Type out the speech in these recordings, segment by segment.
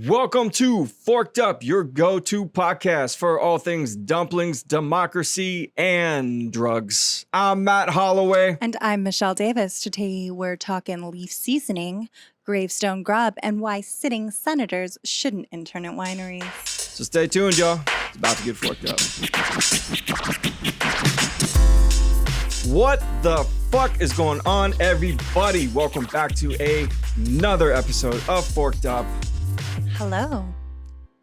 Welcome to Forked Up, your go-to podcast for all things dumplings, democracy, and drugs. I'm Matt Holloway. And I'm Michelle Davis. Today we're talking leaf seasoning, gravestone grub, and why sitting senators shouldn't intern at wineries. So stay tuned, y'all. It's about to get forked up. What the fuck is going on, everybody? Welcome back to another episode of Forked Up. Hello.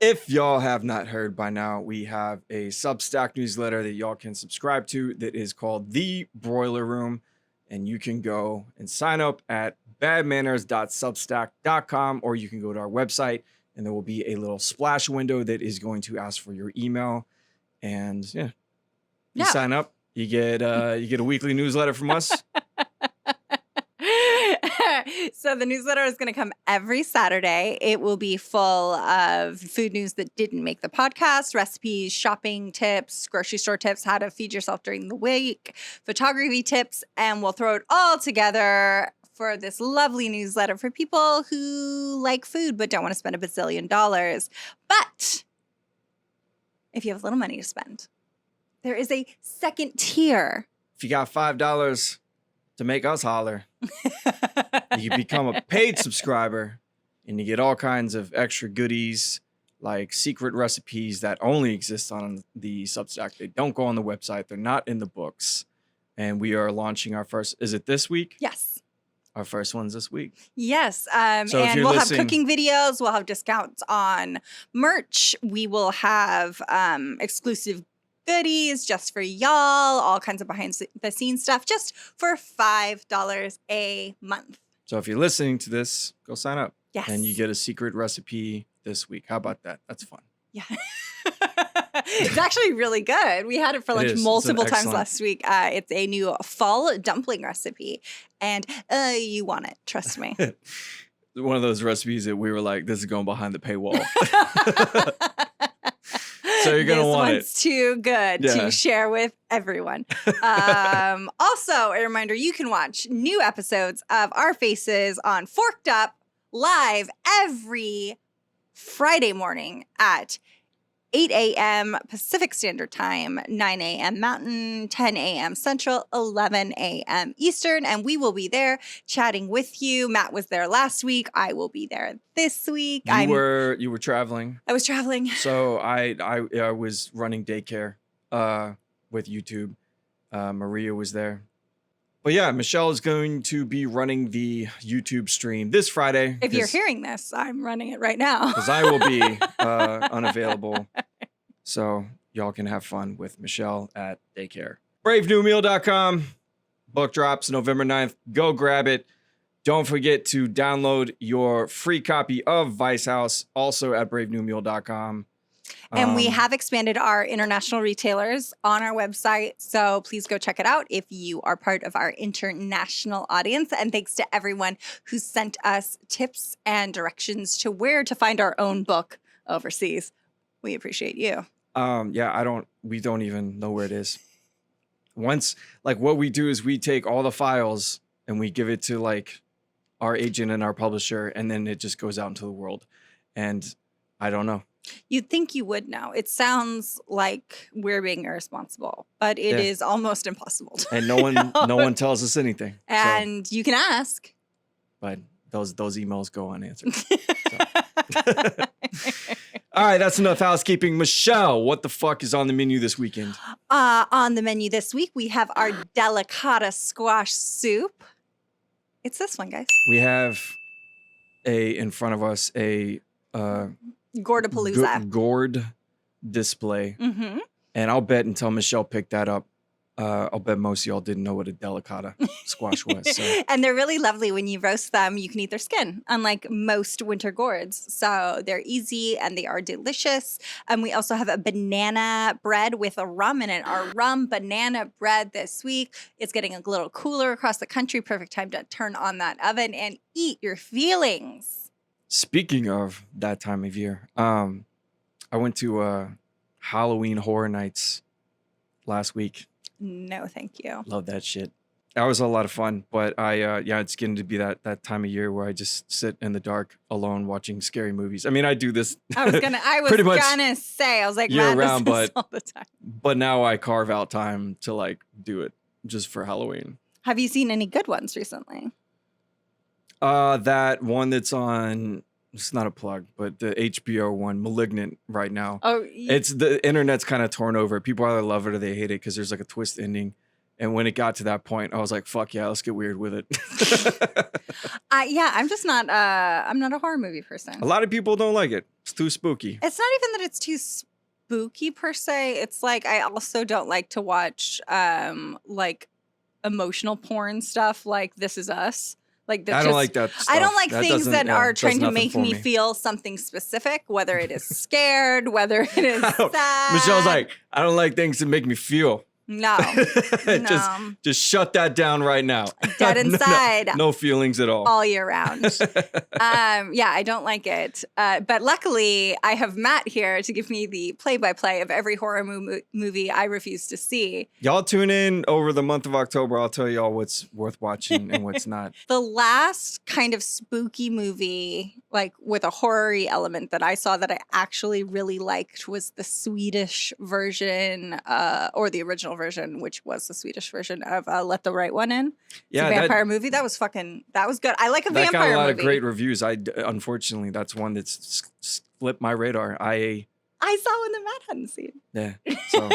If y'all have not heard by now, we have a Substack newsletter that y'all can subscribe to that is called The Broiler Room. And you can go and sign up at badmanners.substack.com, or you can go to our website and there will be a little splash window that is going to ask for your email. And you sign up, you get a weekly newsletter from us. So the newsletter is going to come every Saturday. It will be full of food news that didn't make the podcast, recipes, shopping tips, grocery store tips, how to feed yourself during the week, photography tips, and we'll throw it all together for this lovely newsletter for people who like food but don't want to spend $1 bazillion. But if you have a little money to spend, there is a second tier. If you got $5 to make us holler, you become a paid subscriber and you get all kinds of extra goodies like secret recipes that only exist on the Substack. They don't go on the website. They're not in the books. And we are launching our first, is it this week? Yes. Our first one's this week. Yes. So and we'll have cooking videos. We'll have discounts on merch. We will have exclusive goodies just for y'all, all kinds of behind the scenes stuff just for $5 a month. So if you're listening to this, go sign up. Yes. And you get a secret recipe this week. How about that? That's fun. Yeah. It's actually really good. We had it for lunch multiple times last week. It's a new fall dumpling recipe and you want it. Trust me. One of those recipes that we were like, this is going behind the paywall. So you're going to want it. This one's too good to share with everyone. Also, a reminder, you can watch new episodes of our faces on Forked Up live every Friday morning at 8 a.m. Pacific Standard Time, 9 a.m. Mountain, 10 a.m. Central, 11 a.m. Eastern, and we will be there chatting with you. Matt was there last week. I will be there this week. You were traveling. I was traveling. So I was running daycare with YouTube. Maria was there. But yeah, Michelle is going to be running the YouTube stream this Friday. If you're hearing this, I'm running it right now. Because I will be unavailable. So y'all can have fun with Michelle at daycare. BraveNewMeal.com. Book drops November 9th. Go grab it. Don't forget to download your free copy of Vice House, also at BraveNewMeal.com. And we have expanded our international retailers on our website, so please go check it out if you are part of our international audience. And thanks to everyone who sent us tips and directions to where to find our own book overseas. We appreciate you. We don't even know where it is. What we do is we take all the files and we give it to our agent and our publisher, and then it just goes out into the world. And I don't know. You'd think you would know. It sounds like we're being irresponsible, but it is almost impossible. And no one tells us anything. And you can ask. But those emails go unanswered. All right, that's enough housekeeping. Michelle, what the fuck is on the menu this weekend? On the menu this week, we have our Delicata squash soup. It's this one, guys. We have in front of us a Gourdapalooza. Gourd display. Mm-hmm. And I'll bet until Michelle picked that up, I'll bet most of y'all didn't know what a delicata squash was. So. And they're really lovely. When you roast them, you can eat their skin, unlike most winter gourds. So they're easy and they are delicious. And we also have a banana bread with a rum in it. Our rum banana bread this week. It's getting a little cooler across the country. Perfect time to turn on that oven and eat your feelings. Speaking of that time of year, I went to Halloween Horror Nights last week. No, thank you. Love that shit. That was a lot of fun, but it's getting to be that time of year where I just sit in the dark alone watching scary movies. I mean, I do this I was pretty much gonna say, I was like, year man, round, this is but all the time. but now I carve out time to like do it just for Halloween. Have you seen any good ones recently? That one that's on. It's not a plug, but the HBO one, Malignant, right now. Oh, It's the internet's kind of torn over. People either love it or they hate it because there's like a twist ending. And when it got to that point, I was like, "Fuck yeah, let's get weird with it." I'm just not. I'm not a horror movie person. A lot of people don't like it. It's too spooky. It's not even that it's too spooky per se. It's like I also don't like to watch like emotional porn stuff like This Is Us. Like I don't like that stuff. I don't like That things that are does trying to nothing make for me feel something specific, whether it is scared, whether it is sad. Michelle's like, I don't like things that make me feel. No. Just shut that down right now. Dead inside. No feelings at all year round. I don't like it. But luckily, I have Matt here to give me the play-by-play of every horror movie I refuse to see. Y'all tune in over the month of October. I'll tell y'all what's worth watching and what's not. The last kind of spooky movie, like with a horror-y element that I saw that I actually really liked was the Swedish version, or the original version, which was the Swedish version of Let the Right One In. Yeah, it's a vampire movie. That was good. I like a vampire movie. That got a lot of great reviews. Unfortunately, that's one that's slipped my radar. I saw one that Matt hadn't seen. Yeah. So,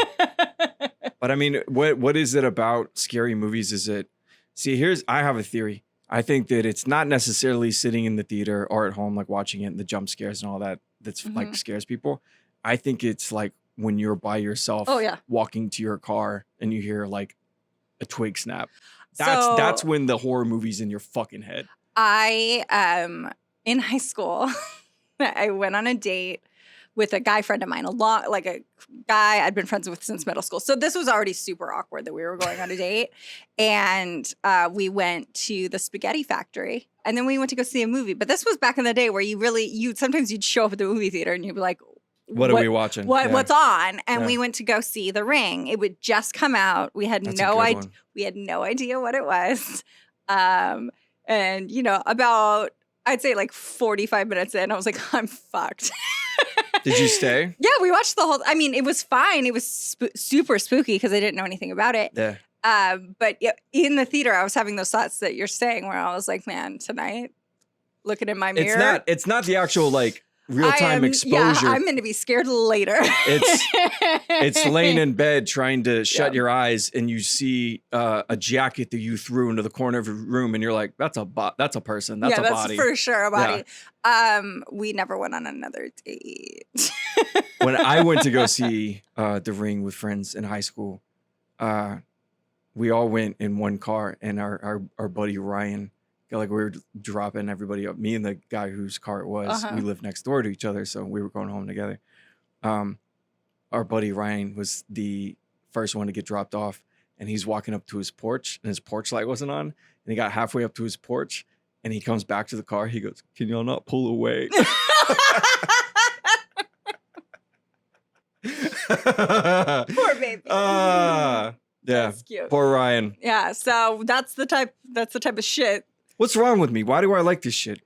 but I mean, what is it about scary movies? I have a theory. I think that it's not necessarily sitting in the theater or at home, like watching it and the jump scares and all that. That's like scares people. I think it's like when you're by yourself, walking to your car and you hear like a twig snap. That's when the horror movie's in your fucking head. In high school, I went on a date with a guy friend of mine, like a guy I'd been friends with since middle school. So this was already super awkward that we were going on a date. And we went to the Spaghetti Factory and then we went to go see a movie. But this was back in the day where sometimes you'd show up at the movie theater and you'd be like, what are we watching? What's on? And we went to go see The Ring. It would just come out. We had no idea. We had no idea what it was. And about I'd say like 45 minutes in, I was like, I'm fucked. Did you stay? Yeah, we watched the whole. I mean, it was fine. It was super spooky because I didn't know anything about it. Yeah. But in the theater, I was having those thoughts that you're saying, where I was like, man, tonight, looking in my mirror, it's not the actual like real-time exposure. Yeah, I'm going to be scared later. It's laying in bed trying to shut your eyes and you see a jacket that you threw into the corner of your room and you're like, that's a person. That's a body. Yeah, that's for sure a body. Yeah. We never went on another date. When I went to go see The Ring with friends in high school, we all went in one car and our buddy Ryan, like we were dropping everybody up. Me and the guy whose car it was, we lived next door to each other, so we were going home together. Our buddy Ryan was the first one to get dropped off, and he's walking up to his porch, and his porch light wasn't on, and he got halfway up to his porch, and he comes back to the car. He goes, "Can y'all not pull away?" Poor baby. Yeah, that's cute. Poor Ryan. Yeah, so that's the type of shit. What's wrong with me? Why do I like this shit?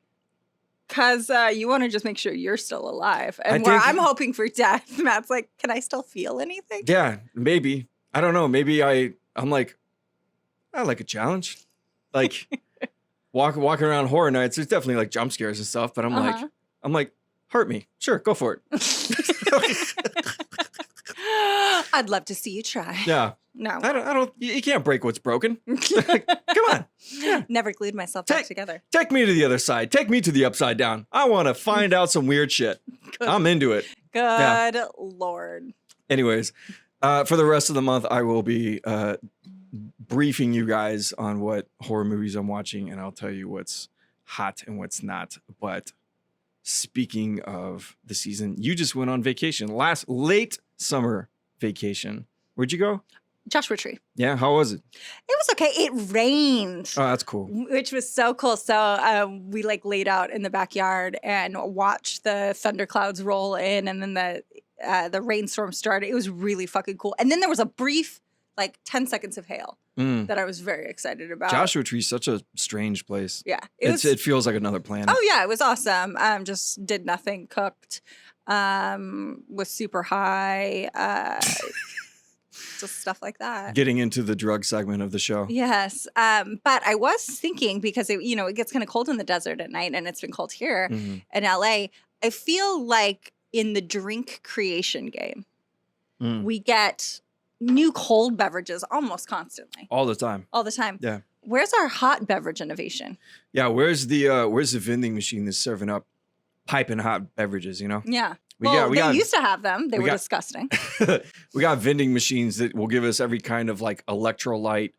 Because you want to just make sure you're still alive. And I'm hoping for death, Matt's like, can I still feel anything? Yeah, maybe. I don't know. Maybe I'm like, I like a challenge. Like walking around horror nights, there's definitely like jump scares and stuff, but I'm like, hurt me. Sure, go for it. I'd love to see you try. Yeah. No. I don't, you can't break what's broken. Come on. Yeah. Never glued myself back together. Take me to the other side. Take me to the upside down. I want to find out some weird shit. I'm into it. Good Lord. Anyways, for the rest of the month, I will be briefing you guys on what horror movies I'm watching, and I'll tell you what's hot and what's not. But speaking of the season, you just went on vacation, late summer vacation. Where'd you go? Joshua Tree. Yeah, how was it? It was okay. It rained. Oh, that's cool. Which was so cool. So we like laid out in the backyard and watched the thunderclouds roll in, and then the rainstorm started. It was really fucking cool. And then there was a brief like 10 seconds of hail that I was very excited about. Joshua Tree's such a strange place. Yeah. It feels like another planet. Oh, yeah. It was awesome. Just did nothing, cooked, was super high, just stuff like that. Getting into the drug segment of the show. Yes. But I was thinking because, it gets kind of cold in the desert at night, and it's been cold here in LA. I feel like in the drink creation game, we get new cold beverages almost constantly. All the time. All the time. Yeah. Where's our hot beverage innovation? Yeah, where's the vending machine that's serving up piping hot beverages, Yeah. We used to have them. They were disgusting. We got vending machines that will give us every kind of like electrolyte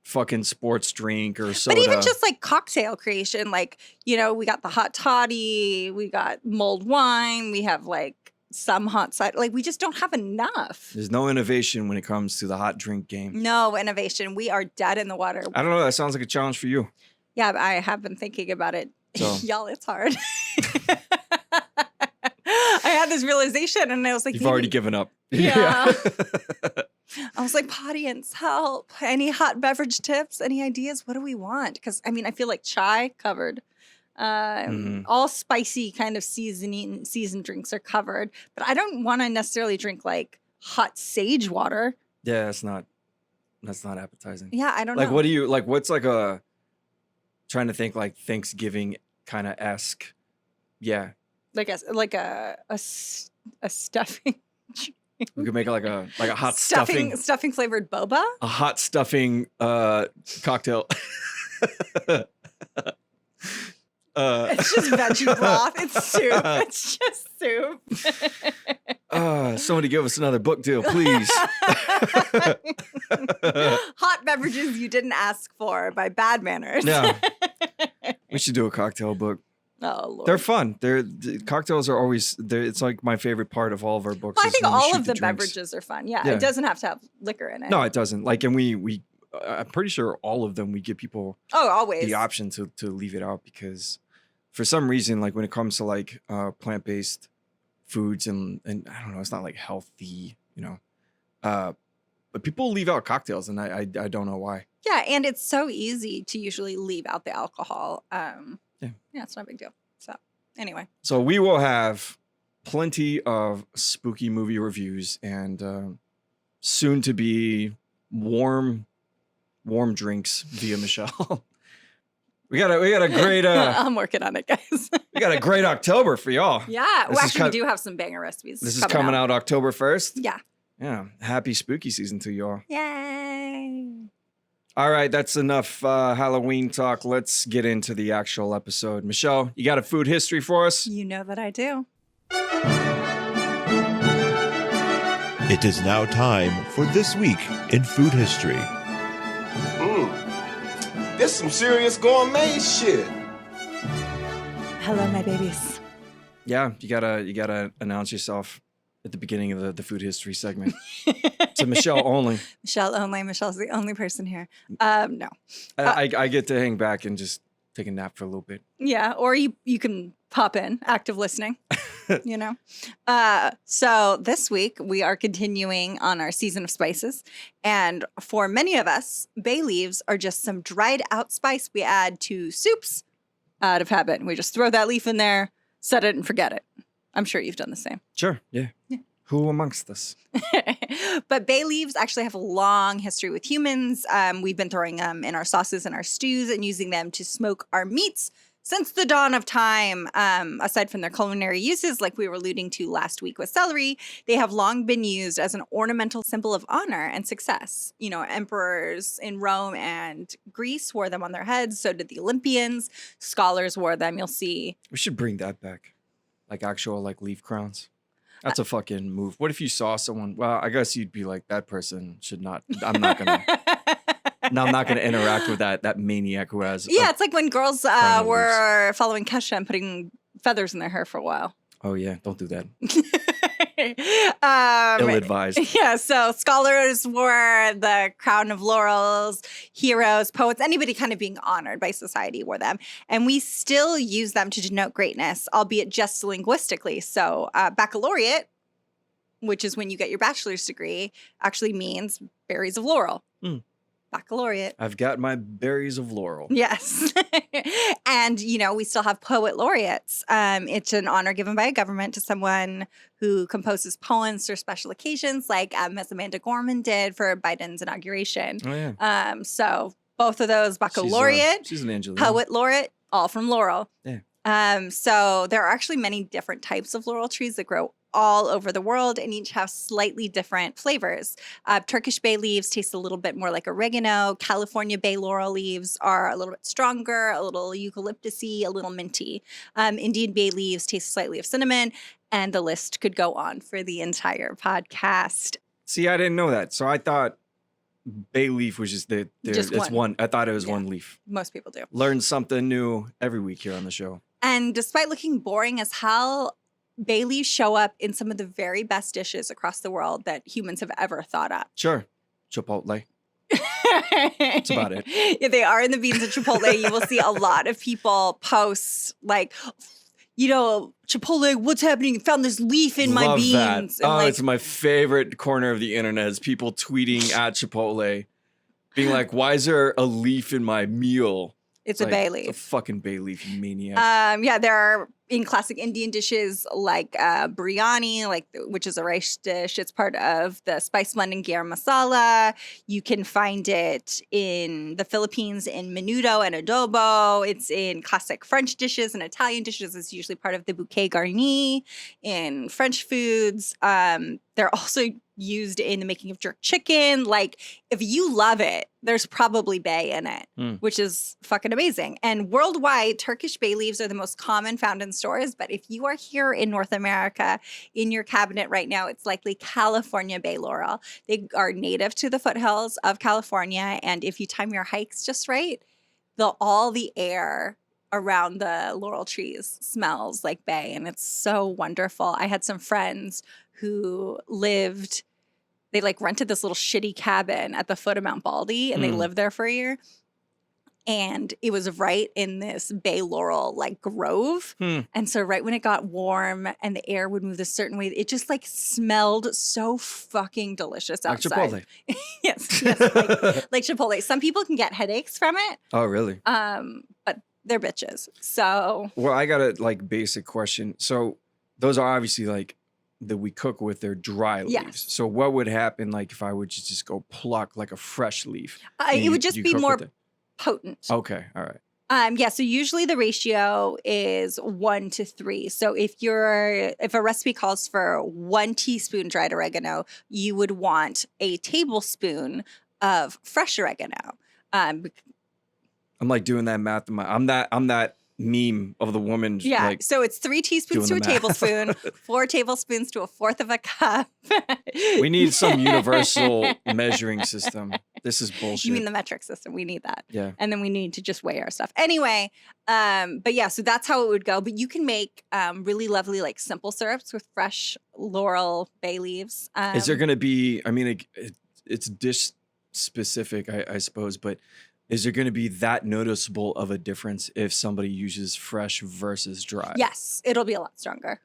fucking sports drink or soda. But even just like cocktail creation, like, we got the hot toddy, we got mulled wine, we have like some hot cider. Like, we just don't have enough. There's no innovation when it comes to the hot drink game. No innovation. We are dead in the water. I don't know. That sounds like a challenge for you. Yeah, but I have been thinking about it. So. Y'all, it's hard. I had this realization and I was like, you've already given up. Yeah. I was like, audience, help. Any hot beverage tips? Any ideas? What do we want? Because, I feel like chai covered. All spicy kind of seasoned drinks are covered. But I don't want to necessarily drink like hot sage water. Yeah, that's not appetizing. Yeah, I don't know. Like, what do you, like, what's like trying to think like Thanksgiving kind of esque. Yeah. Like a stuffing. We could make it like a hot stuffing flavored boba. A hot stuffing cocktail. It's just veggie broth. It's soup. It's just soup. Somebody give us another book deal, please. Hot beverages you didn't ask for by Bad Manners. Yeah. We should do a cocktail book. Oh, Lord. They're fun. The cocktails are always there. It's like my favorite part of all of our books. Well, I think all of the beverages are fun. Yeah, it doesn't have to have liquor in it. No, it doesn't. Like, and we I'm pretty sure all of them we give people always the option to leave it out because for some reason, like when it comes to like plant-based foods and I don't know, it's not like healthy, but people leave out cocktails and I don't know why. Yeah, and it's so easy to usually leave out the alcohol. Yeah, it's not a big deal. So anyway. So we will have plenty of spooky movie reviews and soon to be warm drinks via Michelle. we got a great I'm working on it, guys. We got a great October for y'all. Yeah. Well, actually, we do have some banger recipes. This is coming out October 1st? Yeah. Yeah. Happy spooky season to y'all. Yay. All right, that's enough Halloween talk. Let's get into the actual episode. Michelle, you got a food history for us? You know that I do. It is now time for This Week in Food History. This some serious gourmet shit. Hello, my babies. Yeah, you gotta announce yourself at the beginning of the food history segment. To Michelle only. Michelle only. Michelle's the only person here. No. I get to hang back and just take a nap for a little bit. Yeah, or you can pop in, active listening, So this week we are continuing on our season of spices. And for many of us, bay leaves are just some dried out spice we add to soups out of habit. We just throw that leaf in there, set it and forget it. I'm sure you've done the same. Sure, yeah. Who amongst us? But bay leaves actually have a long history with humans. We've been throwing them in our sauces and our stews and using them to smoke our meats since the dawn of time. Aside from their culinary uses, like we were alluding to last week with celery, they have long been used as an ornamental symbol of honor and success. You know, emperors in Rome and Greece wore them on their heads. So did the Olympians. Scholars wore them. You'll see. We should bring that back. Like actual like leaf crowns. That's a fucking move. What if you saw someone? Well, I guess you'd be like, that person should not. I'm not gonna. No, I'm not gonna interact with that maniac who has. Yeah, it's like when girls were following Kesha and putting feathers in their hair for a while. Oh yeah, don't do that. Ill advised. Yeah, so scholars wore the crown of laurels, heroes, poets, anybody kind of being honored by society wore them. And we still use them to denote greatness, albeit just linguistically. So baccalaureate which is when you get your bachelor's degree, actually means berries of laurel. Baccalaureate. I've got my berries of laurel. Yes. And, we still have poet laureates. It's an honor given by a government to someone who composes poems for special occasions, like as Amanda Gorman did for Biden's inauguration. Oh, yeah. So both of those, baccalaureate, She's an Angelina. poet laureate, all from laurel. Yeah. So there are actually many different types of laurel trees that grow all over the world and each have slightly different flavors. Turkish bay leaves taste a little bit more like oregano. California bay laurel leaves are a little bit stronger, a little eucalyptusy, a little minty. Indian bay leaves taste slightly of cinnamon, and the list could go on for the entire podcast. See, I didn't know that. So I thought bay leaf was just it's one. I thought it was one leaf. Most people do. Learn something new every week here on the show. And despite looking boring as hell, bay leaves show up in some of the very best dishes across the world that humans have ever thought up. Sure. Chipotle. That's about it. Yeah, they are in the beans of Chipotle. You will see a lot of people post like, Chipotle, what's happening? Found this leaf in my Love beans. That. And it's my favorite corner of the internet is people tweeting at Chipotle, being like, why is there a leaf in my meal? It's a bay leaf. It's a fucking bay leaf, you maniac. There are in classic Indian dishes like biryani, which is a rice dish. It's part of the spice blend in garam masala. You can find it in the Philippines in menudo and adobo. It's in classic French dishes and Italian dishes. It's usually part of the bouquet garni in French foods. They're also used in the making of jerk chicken. Like, if you love it, there's probably bay in it, which is fucking amazing. And worldwide, Turkish bay leaves are the most common found in stores. But if you are here in North America, in your cabinet right now, it's likely California bay laurel. They are native to the foothills of California. And if you time your hikes just right, all the air around the laurel trees smells like bay, and it's so wonderful. I had some friends who they rented this little shitty cabin at the foot of Mount Baldy, and they lived there for a year. And it was right in this bay laurel grove. And so right when it got warm and the air would move a certain way, it just smelled so fucking delicious outside. Like Chipotle. Yes, like Chipotle. Some people can get headaches from it. Oh, really? But they're bitches. So. Well, I got a basic question. So those are obviously that we cook with their dry leaves. Yes. So what would happen if I would just go pluck a fresh leaf? It would just be more potent. Okay, all right. So usually the ratio is 1 to 3. So if a recipe calls for 1 teaspoon dried oregano, you would want a tablespoon of fresh oregano. I'm doing that math in my. I'm that meme of the woman. Yeah. So it's 3 teaspoons to a tablespoon, 4 tablespoons to a fourth of a cup. We need some universal measuring system. This is bullshit. You mean the metric system? We need that. Yeah. And then we need to just weigh our stuff. Anyway, but yeah, so that's how it would go. But you can make really lovely simple syrups with fresh laurel bay leaves. Is there going to be? I mean, it's dish specific, I suppose, but. Is there going to be that noticeable of a difference if somebody uses fresh versus dry? Yes, it'll be a lot stronger.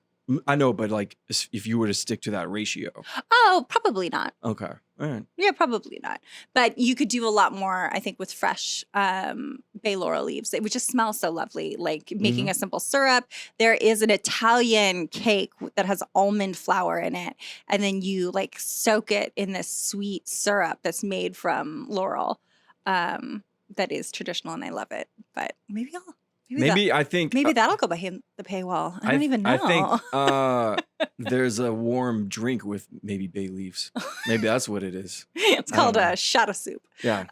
I know, but if you were to stick to that ratio. Oh, probably not. Okay. All right. Yeah, probably not. But you could do a lot more, I think, with fresh bay laurel leaves. It would just smell so lovely, making a simple syrup. There is an Italian cake that has almond flour in it. And then you soak it in this sweet syrup that's made from laurel. That is traditional, and I love it. But maybe that'll go behind the paywall. I don't even know. I think there's a warm drink with maybe bay leaves. Maybe that's what it is. It's called a shot of soup. Yeah.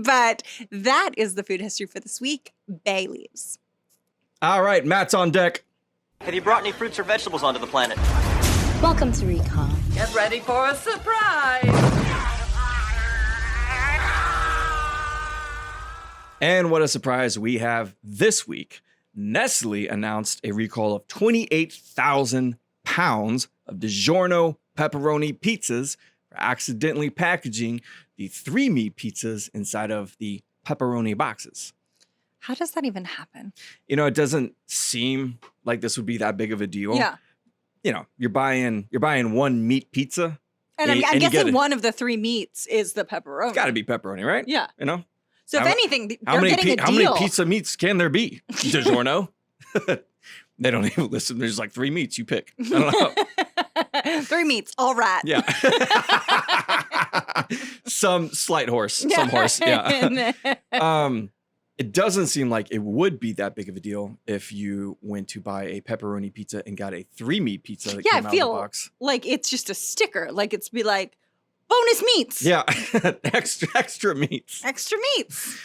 But that is the food history for this week. Bay leaves. All right, Matt's on deck. Have you brought any fruits or vegetables onto the planet? Welcome to Recon. Get ready for a surprise. And what a surprise we have this week. Nestle announced a recall of 28,000 pounds of DiGiorno pepperoni pizzas for accidentally packaging the 3-meat pizzas inside of the pepperoni boxes. How does that even happen? It doesn't seem like this would be that big of a deal. Yeah. you're buying one meat pizza. And I'm you guessing get one of the 3 meats is the pepperoni. It's got to be pepperoni, right? Yeah. So if anything, they're getting a deal. How many pizza meats can there be? DiGiorno? They don't even listen. There's like 3 meats you pick. I don't know. 3 meats, all rat. Yeah. Some slight horse. Some horse. Yeah. It doesn't seem like it would be that big of a deal if you went to buy a pepperoni pizza and got a 3 meat pizza that came out of the box. Like it's just a sticker. Like it's be like bonus meats. Yeah. extra meats. Extra meats.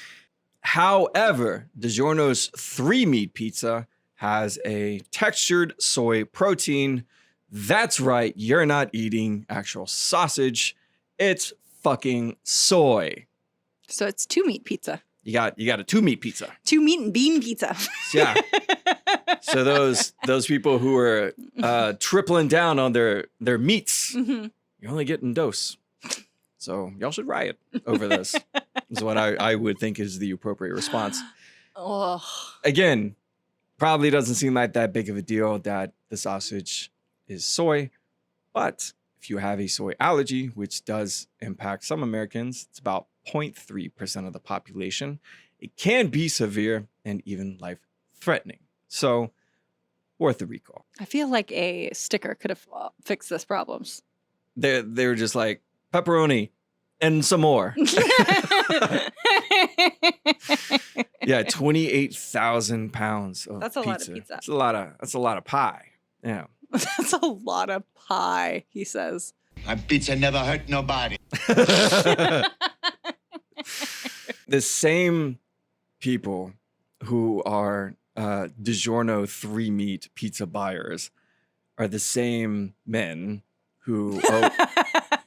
However, DiGiorno's 3 meat pizza has a textured soy protein. That's right. You're not eating actual sausage. It's fucking soy. So it's 2 meat pizza. You got a 2 meat pizza. 2 meat and bean pizza. Yeah. So those people who are tripling down on their meats, you're only getting dose. So y'all should riot over this. Is what I would think is the appropriate response. Oh. Again, probably doesn't seem like that big of a deal that the sausage is soy, but if you have a soy allergy, which does impact some Americans, it's about 0.3% of the population. It can be severe and even life-threatening. So, worth a recall. I feel like a sticker could have fixed this problems. They were just like, pepperoni and some more. Yeah, 28,000 pounds of That's a lot of pizza. That's a lot of pie. Yeah. That's a lot of pie, he says. My pizza never hurt nobody. The same people who are DiGiorno 3 meat pizza buyers are the same men who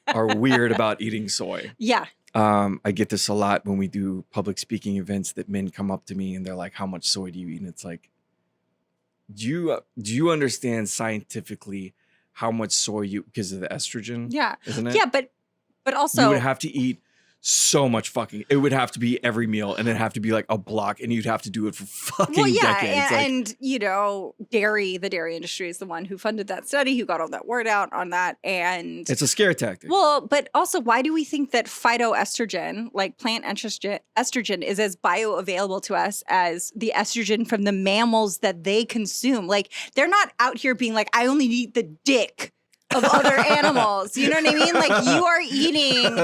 are weird about eating soy. Yeah. I get this a lot when we do public speaking events that men come up to me and they're like, how much soy do you eat? And it's like, do you understand scientifically how much soy because of the estrogen? Yeah. Isn't it? Yeah, but also you would have to eat so much fucking. It would have to be every meal, and it'd have to be like a block, and you'd have to do it for fucking decades. And you know, the dairy industry is the one who funded that study, who got all that word out on that, and it's a scare tactic. Well, but also, why do we think that phytoestrogen, like plant estrogen, is as bioavailable to us as the estrogen from the mammals that they consume? Like, they're not out here being like, I only eat the dick of other animals. You know what I mean? Like, you are eating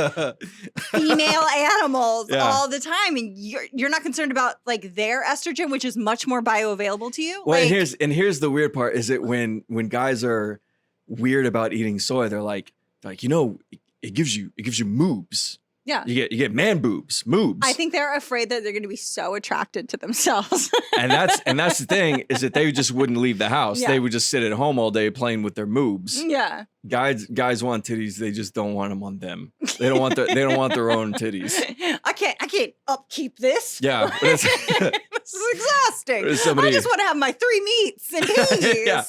female animals all the time, and you're not concerned about like their estrogen, which is much more bioavailable to you. Well, like, and here's the weird part: is it when guys are weird about eating soy, they're like you know, it gives you moobs. Yeah. You get man boobs, moobs. I think they're afraid that they're going to be so attracted to themselves. and that's the thing, is that they just wouldn't leave the house. Yeah. They would just sit at home all day playing with their moobs. Yeah. Guys want titties, they just don't want them on them. They don't want their own titties. I can't upkeep this. Yeah. But this is exhausting. Somebody, I just want to have my 3 meats and peas. Yeah.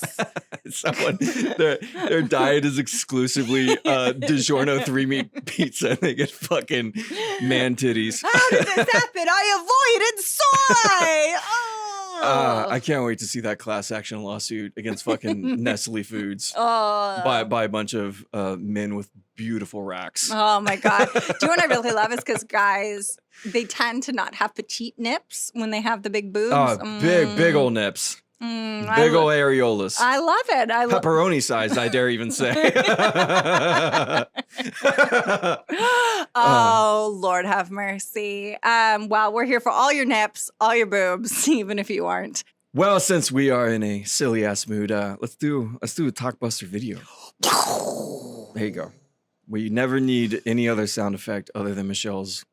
Someone their diet is exclusively DiGiorno 3 meat pizza, and they get fucking man titties. How did this happen? I avoided soy. Oh. I can't wait to see that class action lawsuit against fucking Nestle Foods Oh. by a bunch of men with beautiful racks. Oh my God. Do you know what I really love is because guys, they tend to not have petite nips when they have the big boobs. Oh, big old nips. Big old areolas. I love it. Pepperoni sized, I dare even say. Oh, Lord have mercy. Well, we're here for all your nips, all your boobs, even if you aren't. Well, since we are in a silly ass mood, let's do a Talkbuster video. There you go. We never need any other sound effect other than Michelle's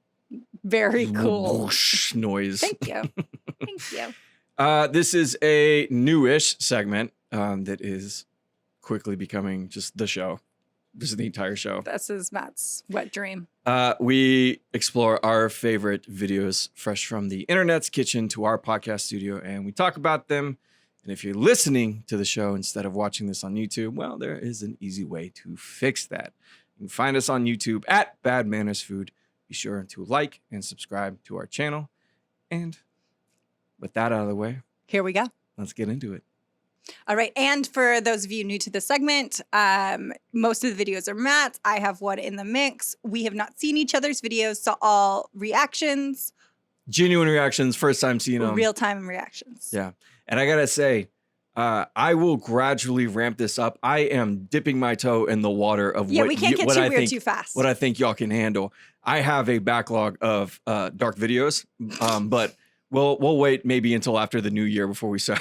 Very cool. whoosh noise. Thank you. Thank you. This is a newish segment that is quickly becoming just the show. This is the entire show. This is Matt's wet dream. We explore our favorite videos fresh from the internet's kitchen to our podcast studio, and we talk about them. And if you're listening to the show instead of watching this on YouTube, well, there is an easy way to fix that. You can find us on YouTube at Bad Manners Food. Be sure to like and subscribe to our channel. And with that out of the way, here we go. Let's get into it. All right. And for those of you new to the segment, most of the videos are Matt's. I have one in the mix. We have not seen each other's videos, so all reactions. Genuine reactions, first time seeing them. Real-time reactions. Yeah. And I got to say, I will gradually ramp this up. I am dipping my toe in the water of we can't get too weird too fast. what I think y'all can handle. I have a backlog of dark videos, but we'll wait maybe until after the new year before we start.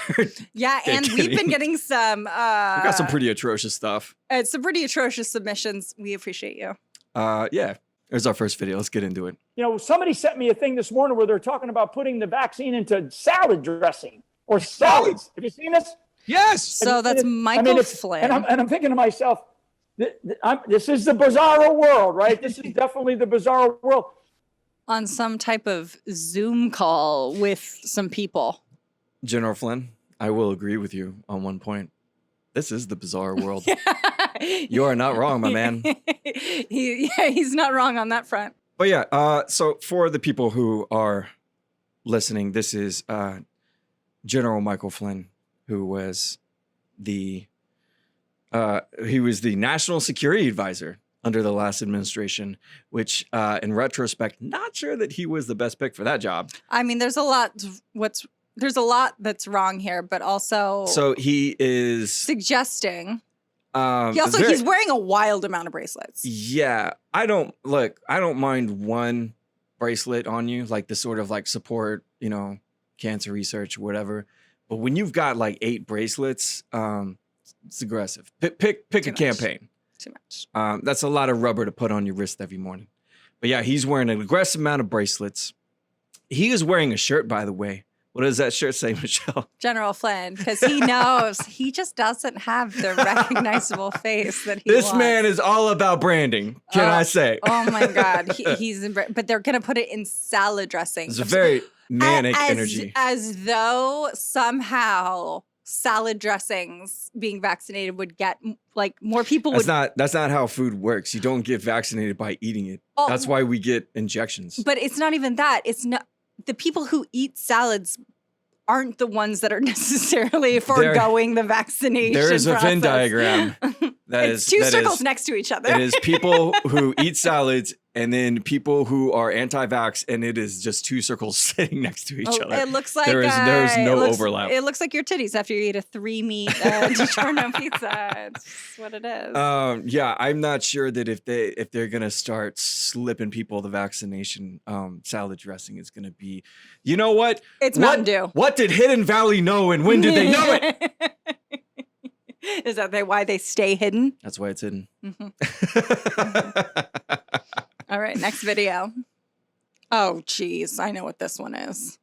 Yeah, and we've been getting some... we got some pretty atrocious stuff. Some pretty atrocious submissions. We appreciate you. Yeah. There's our first video. Let's get into it. You know, somebody sent me a thing this morning where they're talking about putting the vaccine into salad dressing or salads. Have you seen this? Yes. So that's Michael Flynn. And I'm thinking to myself, this is the bizarro world, right? This is definitely the bizarro world. On some type of Zoom call with some people. General Flynn, I will agree with you on one point. This is the bizarre world. You are not wrong, my man. He's not wrong on that front. But yeah, so for the people who are listening, this is General Michael Flynn, who was the National Security Advisor under the last administration, which in retrospect, not sure that he was the best pick for that job. I mean, there's a lot that's wrong here, but also so he is suggesting. He's wearing a wild amount of bracelets. Yeah, I don't mind one bracelet on you, like to sort of like support, cancer research or whatever. But when you've got like 8 bracelets, it's aggressive. Pick a campaign. Too much. That's a lot of rubber to put on your wrist every morning. But yeah, he's wearing an aggressive amount of bracelets. He is wearing a shirt, by the way. What does that shirt say, Michelle? General Flynn, because he knows he just doesn't have the recognizable face that he This wants. man is all about branding, can I say? Oh my God. But they're going to put it in salad dressing. It's a very manic energy. As though somehow salad dressings being vaccinated would get like more people That's not how food works. You don't get vaccinated by eating it. Oh, that's why we get injections. But it's not even that. It's not the people who eat salads aren't the ones that are necessarily foregoing the vaccination. There is a process. Venn diagram. It's two circles next to each other. It is people who eat salads and then people who are anti-vax, and it is just 2 circles sitting next to each other. It looks like there is no overlap. It looks like your titties after you eat a 3-meat DiGiorno pizza. It's what it is. Yeah, I'm not sure that if they're gonna start slipping people the vaccination, salad dressing is gonna be. You know what? It's Mountain Dew. What did Hidden Valley know, and when did they know it? Is that why they stay hidden? That's why it's hidden. Mm-hmm. All right, next video. Oh, geez. I know what this one is.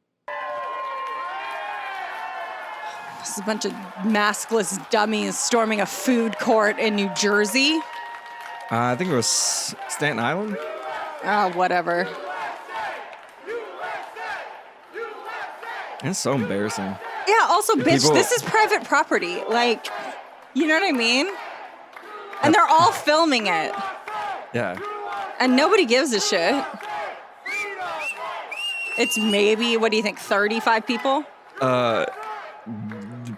This is a bunch of maskless dummies storming a food court in New Jersey. I think it was Staten Island. Oh, whatever. It's so embarrassing. Yeah, also, bitch, People- this is private property. Like, you know what I mean? And they're all filming it. Yeah. And nobody gives a shit. It's maybe, what do you think, 35 people?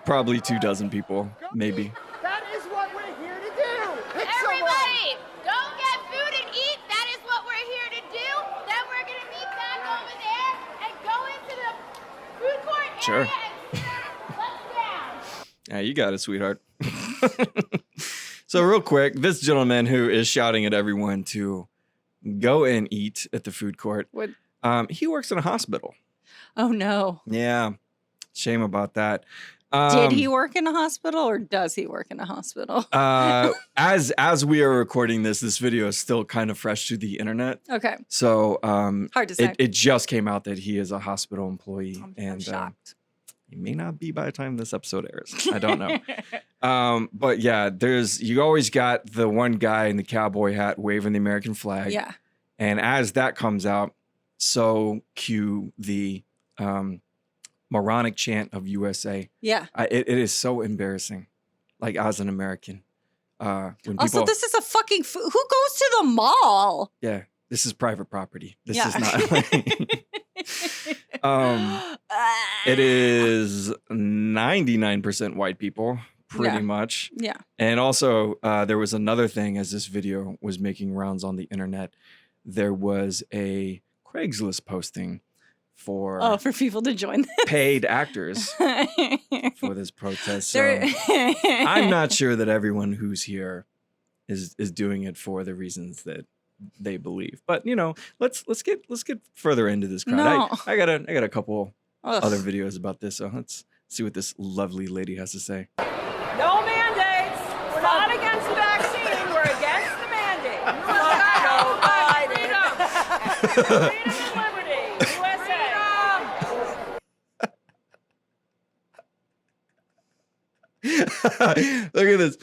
Probably 24 people, maybe. That is what we're here to do. Everybody, go get food and eat. That is what we're here to do. Then we're going to meet back over there and go into the food court area Sure. and sit let's down. Yeah, you got it, sweetheart. So real quick, this gentleman who is shouting at everyone to go and eat at the food court, he works in a hospital. Oh, no. Yeah, shame about that. Did he work in a hospital or does he work in a hospital? As we are recording this video is still kind of fresh to the internet. Okay. So hard to say. It just came out that he is a hospital employee. I'm shocked. He may not be by the time this episode airs. I don't know. But yeah, you always got the one guy in the cowboy hat waving the American flag. Yeah. And as that comes out, so cue the moronic chant of USA. Yeah. It is so embarrassing, like as an American. When Also, people, this is a fucking who goes to the mall? yeah, this is private property. This Yeah. is not. It is 99% white people, pretty much. Yeah. And also, there was another thing as this video was making rounds on the internet. There was a Craigslist posting for people to join paid actors for this protest. So I'm not sure that everyone who's here is doing it for the reasons that they believe. But you know, let's get further into this crowd. No. I got a couple other videos about this, so let's see what this lovely lady has to say. No mandates. We're not against the vaccine. We're against the mandate. Joe Biden. Freedom and liberty. USA. Look at this.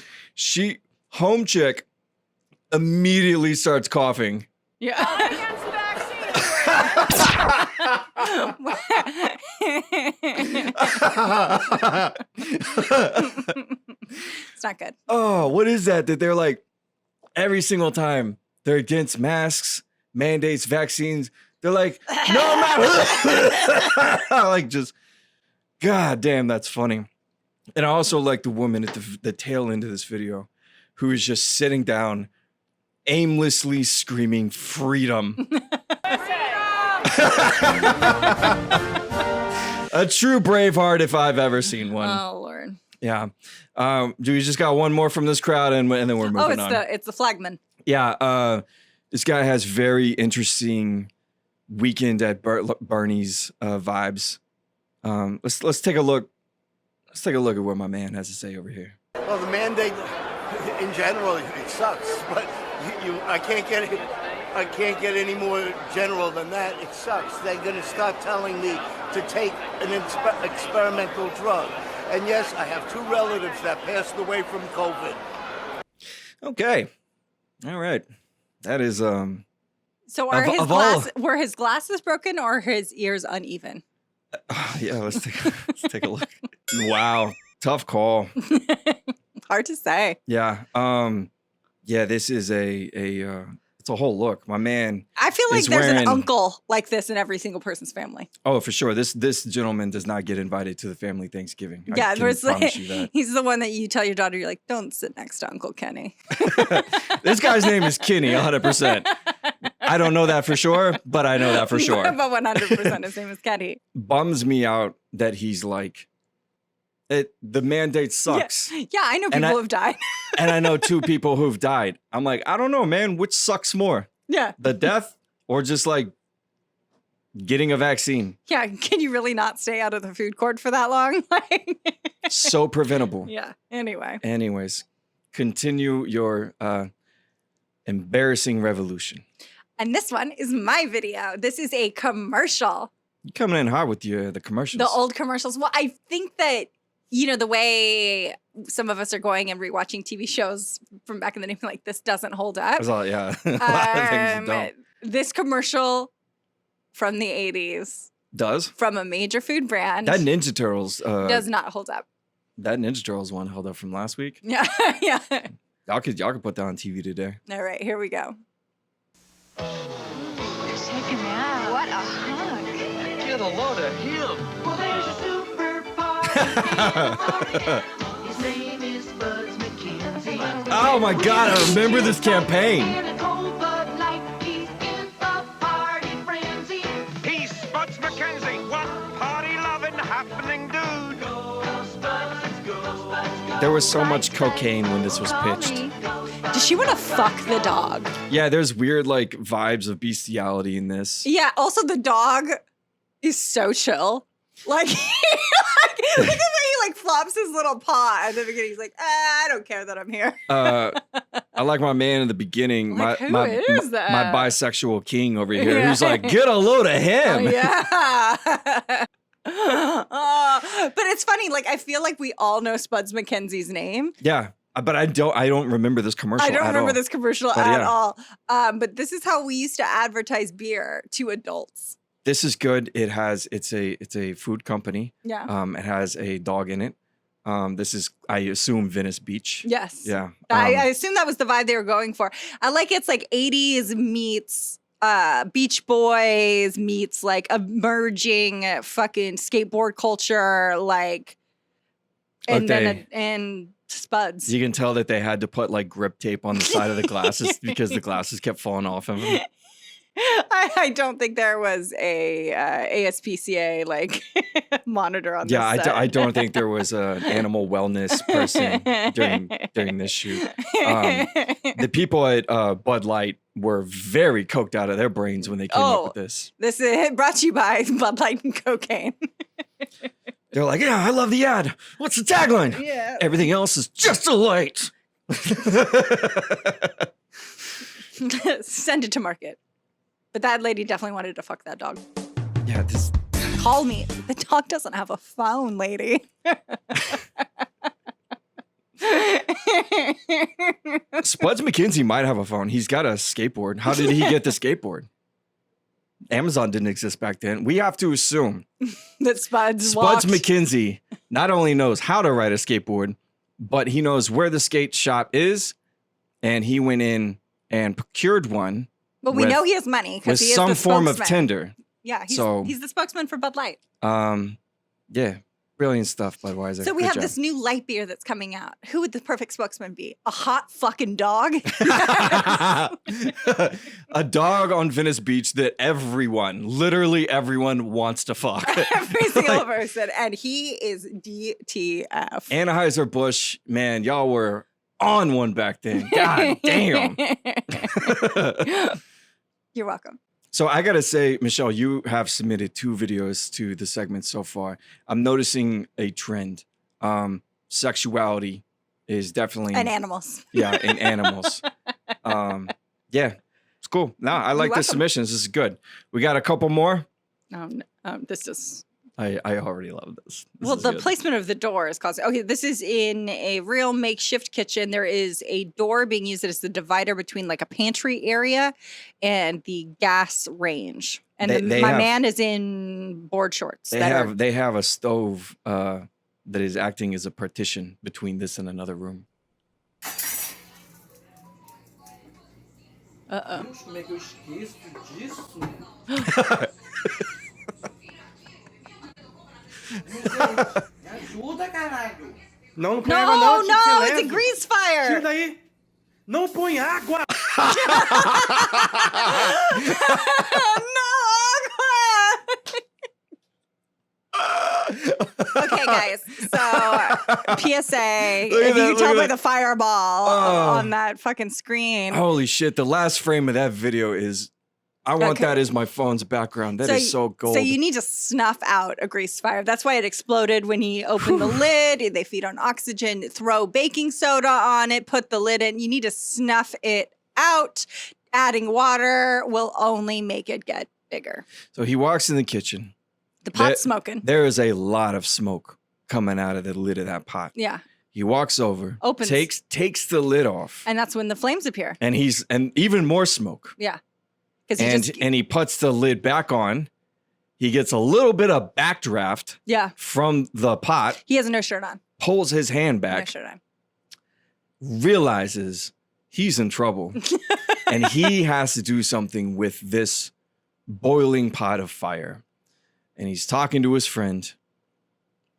Home chick immediately starts coughing. Yeah. Against the vaccine. It's not good. Oh, what is that? That they're like, every single time they're against masks, mandates, vaccines. They're like, no, I'm not. Like, just, God damn, that's funny. And I also like the woman at the tail end of this video who is just sitting down, aimlessly screaming freedom. A true Braveheart if I've ever seen one. Oh, Lord. Yeah. Do we just got one more from this crowd and then we're moving on? It's the Flagman. Yeah. This guy has very interesting weekend at Bernie's vibes. Let's take a look. Let's take a look at what my man has to say over here. Well, the mandate in general, it sucks, but I can't get any more general than that. It sucks. They're going to start telling me to take an experimental drug. And yes, I have 2 relatives that passed away from COVID. Okay. All right. That is So were his glasses broken or his ears uneven? Yeah, let's take a look. Wow. Tough call. Hard to say. Yeah. Yeah, this is it's a whole look. My man. I feel like there's an uncle like this in every single person's family. Oh, for sure. This gentleman does not get invited to the family Thanksgiving. Yeah, I can promise you that. He's the one that you tell your daughter, you're like, don't sit next to Uncle Kenny. This guy's name is Kenny, 100%. I don't know that for sure, but I know that for sure. But 100% his name is Kenny. Bums me out that he's like, the mandate sucks. Yeah, I know people who've died. And I know 2 people who've died. I'm like, I don't know, man. Which sucks more? Yeah. The death or just like getting a vaccine? Yeah. Can you really not stay out of the food court for that long? So preventable. Yeah. Anyway. Anyways, continue your embarrassing revolution. And this one is my video. This is a commercial. You coming in hot with the commercials. The old commercials. Well, I think that, you know, the way some of us are going and rewatching TV shows from back in the day, like, this doesn't hold up. There's a lot, yeah. A lot of things don't. This commercial from the 80s. Does? From a major food brand. That Ninja Turtles. Does not hold up. That Ninja Turtles one held up from last week. Yeah, yeah. Y'all could put that on TV today. All right, here we go. Check him out. What a hug. Get a load of him. Well, there's a super party. His name is Buds McKenzie. Oh my God, I remember this campaign. He's Buds McKenzie. What party-loving, happening dude. There was so much cocaine when this was pitched. Does she want to fuck the dog? Yeah, there's weird like vibes of bestiality in this. Yeah, also the dog is so chill. Like, look at the way he like flops his little paw at the beginning. He's like, I don't care that I'm here. I like my man in the beginning, like, who is that? My bisexual king over here, who's like, get a load of him. Oh, yeah. But it's funny, like, I feel like we all know Spuds McKenzie's name. Yeah. But I don't remember this commercial. I don't remember all. this commercial at all. But this is how we used to advertise beer to adults. This is good. It's a food company. Yeah. It has a dog in it. This is, I assume, Venice Beach. Yes. Yeah. I assume that was the vibe they were going for. I like it's like 80s meets Beach Boys meets like emerging fucking skateboard culture, like, and Okay. and Spuds. You can tell that they had to put like grip tape on the side of the glasses because the glasses kept falling off of them. I don't think there was a ASPCA like monitor on Yeah, this set. I don't think there was an animal wellness person during this shoot. The people at Bud Light were very coked out of their brains when they came up with this. This is brought to you by Bud Light and cocaine. They're like, yeah, I love the ad. What's the tagline? Yeah. Everything else is just a light. Send it to market. But that lady definitely wanted to fuck that dog. Yeah, this. Call me. The dog doesn't have a phone, lady. Spuds McKenzie might have a phone. He's got a skateboard. How did he get the skateboard? Amazon didn't exist back then. We have to assume that Spuds McKenzie not only knows how to ride a skateboard, but he knows where the skate shop is, and he went in and procured one. But we know he has money with because he is some the form of spokesman. tender. Yeah, So- he's the spokesman for Bud Light. Yeah, brilliant stuff, Budweiser. So we Good have job. this new light beer that's coming out. Who would the perfect spokesman be? A hot fucking dog? A dog on Venice Beach that literally everyone wants to fuck. Every single person. And he is DTF. Anheuser-Busch, man, y'all were on one back then. God damn. You're welcome. So I gotta say, Michelle, you have submitted 2 videos to the segment so far. I'm noticing a trend. Sexuality is definitely And animals. Yeah, in animals. Yeah, it's cool. No, I like the welcome. submissions. This is good. We got a couple more. This is... I already love this. Well, is the good. placement of the door is causing... Okay, this is in a real makeshift kitchen. There is a door being used as the divider between like a pantry area and the gas range. And my man is in board shorts. They have a stove that is acting as a partition between this and another room. Uh-oh. Como é que eu esqueço disso? Me ajuda, caralho. No, Não põe água não, tira esse it's a leve. grease fire. Tira daí. Não põe água. Okay, guys. So, PSA. Look at If you that, can tell look by at the fireball Oh. on that fucking screen. Holy shit! The last frame of that video is. I want Okay. that as my phone's background. That is so gold. So you need to snuff out a grease fire. That's why it exploded when he opened the lid. They feed on oxygen, throw baking soda on it, put the lid in. You need to snuff it out. Adding water will only make it get bigger. So he walks in the kitchen. The pot's smoking. There is a lot of smoke coming out of the lid of that pot. Yeah. He walks over, Opens. takes the lid off, And that's when the flames appear. and even more smoke. Yeah. Because And he puts the lid back on. He gets a little bit of backdraft yeah. from the pot, He has no shirt on. pulls his hand No back, shirt on. realizes he's in trouble, and he has to do something with this boiling pot of fire. And he's talking to his friend,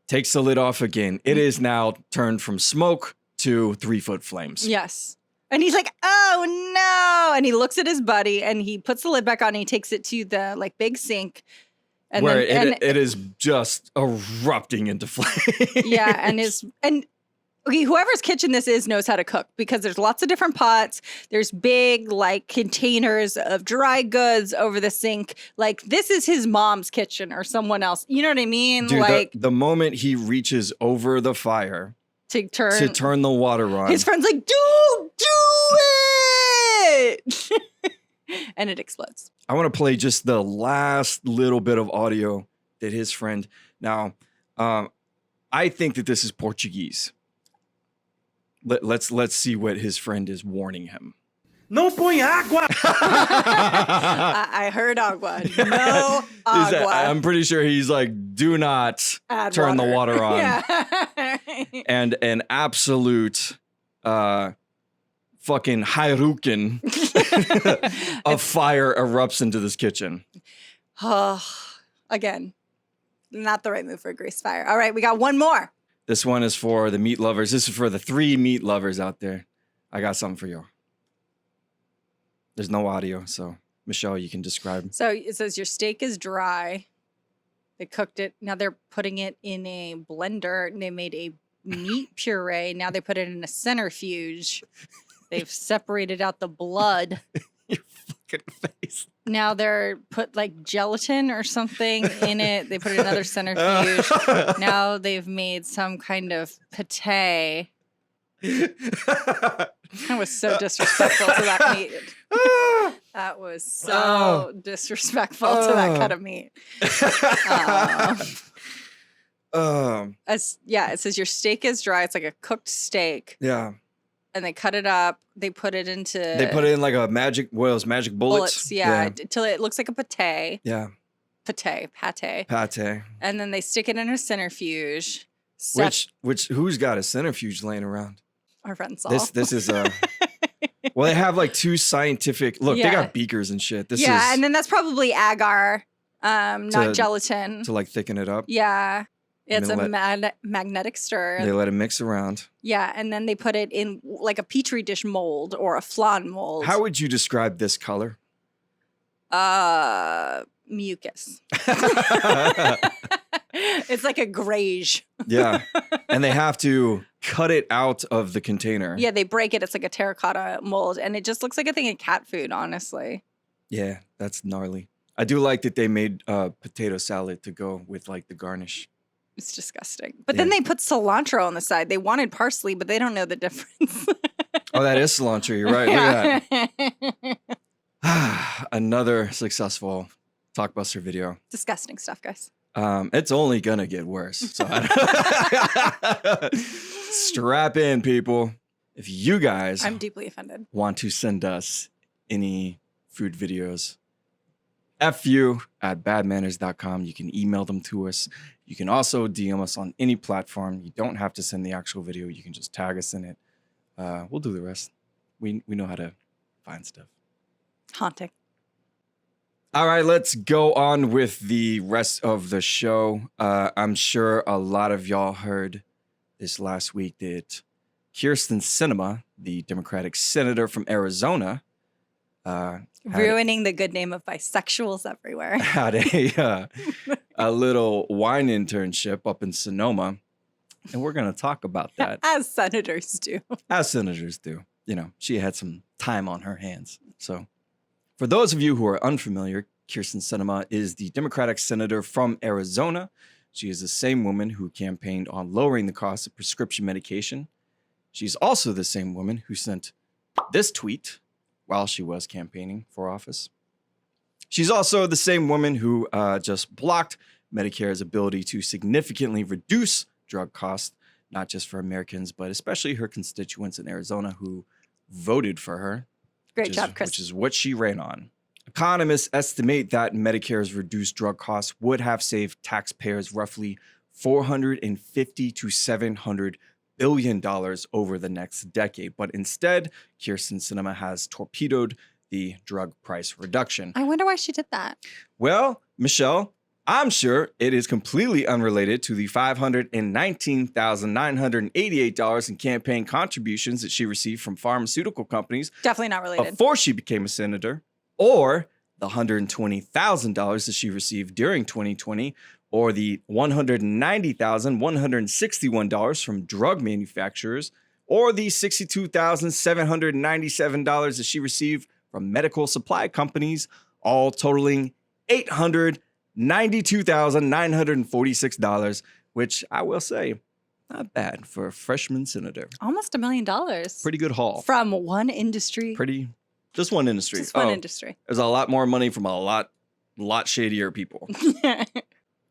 takes the lid off again. It is now turned from smoke to 3-foot flames. Yes. And he's like, oh no. And he looks at his buddy and he puts the lid back on and he takes it to the like big sink. And Where then, it is just erupting into flames. yeah, and okay, whoever's kitchen this is knows how to cook because there's lots of different pots. There's big like containers of dry goods over the sink. Like this is his mom's kitchen or someone else. You know what I mean? Dude, like the moment he reaches over the fire to turn the water on. his friend's like, do it. And it explodes. I want to play just the last little bit of audio that his friend. Now, I think that this is Portuguese. Let's see what his friend is warning him. Não põe água. I heard agua. No agua. I'm pretty sure he's like, do not Add turn the water. water on. Yeah. And an absolute fucking Haruken of fire erupts into this kitchen. Again, not the right move for a grease fire. All right, we got one more. This one is for the meat lovers. This is for the 3 meat lovers out there. I got something for you. There's no audio, so Michelle, you can describe. So it says your steak is dry. They cooked it. Now they're putting it in a blender. And they made a meat puree. Now they put it in a centrifuge. They've separated out the blood. Your fucking face. Now they're put like gelatin or something in it. They put it in another centrifuge. Now they've made some kind of pate. That was so disrespectful to that meat. That was so disrespectful to that cut of meat. It says your steak is dry. It's like a cooked steak. Yeah. And they cut it up. They put it into. They put it in like a magic magic bullets. Yeah, till it looks like a pate. Yeah. Pate. Pate. And then they stick it in a centrifuge. Who's got a centrifuge laying around? Our friend Saul. This is well, they have like 2 scientific. Look, they got beakers and shit. This is and then that's probably agar, not gelatin. to like thicken it up. Yeah. It's a magnetic stir. They let it mix around. Yeah, and then they put it in like a petri dish mold or a flan mold. How would you describe this color? Mucus. It's like a grayish. Yeah. And they have to cut it out of the container. Yeah, they break it. It's like a terracotta mold. And it just looks like a thing of cat food, honestly. Yeah, that's gnarly. I do like that they made potato salad to go with like the garnish. It's disgusting. But then they put cilantro on the side. They wanted parsley, but they don't know the difference. Oh, that is cilantro. You're right. Look at that. Another successful Talkbuster video. Disgusting stuff, guys. It's only gonna get worse. So strap in, people. If you guys I'm deeply offended. Want to send us any food videos, fu@badmanners.com. You can email them to us. You can also DM us on any platform. You don't have to send the actual video. You can just tag us in it. We'll do the rest. We know how to find stuff. Haunting. All right, let's go on with the rest of the show. I'm sure a lot of y'all heard this last week that Kyrsten Sinema, the Democratic senator from Arizona, ruining the good name of bisexuals everywhere. Had a little wine internship up in Sonoma, and we're going to talk about that. As senators do. As senators do. You know, she had some time on her hands. So for those of you who are unfamiliar, Kyrsten Sinema is the Democratic senator from Arizona. She is the same woman who campaigned on lowering the cost of prescription medication. She's also the same woman who sent this tweet while she was campaigning for office. She's also the same woman who just blocked Medicare's ability to significantly reduce drug costs, not just for Americans, but especially her constituents in Arizona who voted for her. Great job, Chris. Which is what she ran on. Economists estimate that Medicare's reduced drug costs would have saved taxpayers roughly $450 to $700 billion over the next decade. But instead, Kyrsten Sinema has torpedoed the drug price reduction. I wonder why she did that. Well, Michelle, I'm sure it is completely unrelated to the $519,988 in campaign contributions that she received from pharmaceutical companies. Definitely not related. Before she became a senator, or the $120,000 that she received during 2020, or the $190,161 from drug manufacturers, or the $62,797 that she received from medical supply companies, all totaling $892,946, which I will say, not bad for a freshman senator. Almost $1 million. Pretty good haul. From one industry. Just one industry. Just one industry. There's a lot more money from a lot shadier people.